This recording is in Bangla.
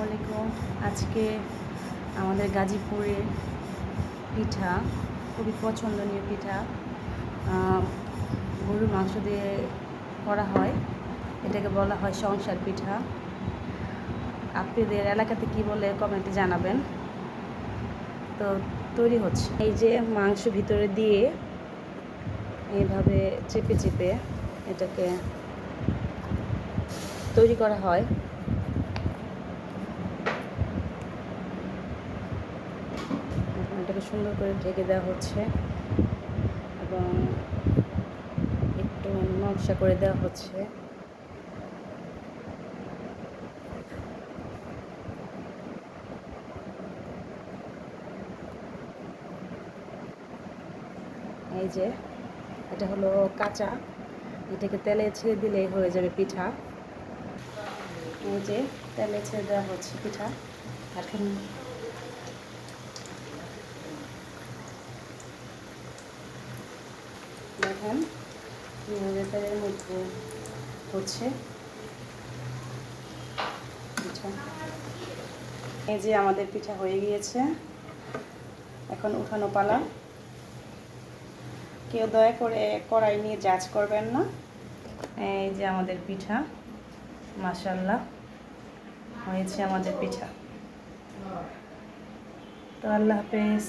আলাইকুম। আজকে আমাদের গাজীপুরের পিঠা, খুবই পছন্দনীয় পিঠা, গরুর মাংস দিয়ে করা হয়। এটাকে বলা হয় সংসার পিঠা। আপনাদের এলাকাতে কি বলে কমেন্টে জানাবেন। তো তৈরি হচ্ছে, এই যে মাংস ভিতরে দিয়ে এইভাবে চেপে চেপে এটাকে তৈরি করা হয়। এটাকে সুন্দর করে ঢেকে দেওয়া হচ্ছে এবং একটু নকশা করে দেওয়া হচ্ছে। এই যে এটা হলো কাঁচা, এটাকে তেলে ছেড়ে দিলেই হয়ে যাবে পিঠা। এই যে তেলে ছেড়ে দেওয়া হচ্ছে পিঠা। এখন দেখেন কীভাবে তেলের মধ্যে হচ্ছে পিঠা। এই যে আমাদের পিঠা হয়ে গিয়েছে, এখন উঠানো পালা। কেউ দয়া করে কড়াই নিয়ে জাজ করবেন না। এই যে আমাদের পিঠা, মাশাআল্লাহ হয়েছে আমাদের পিঠা। তো আল্লাহ হাফেজ।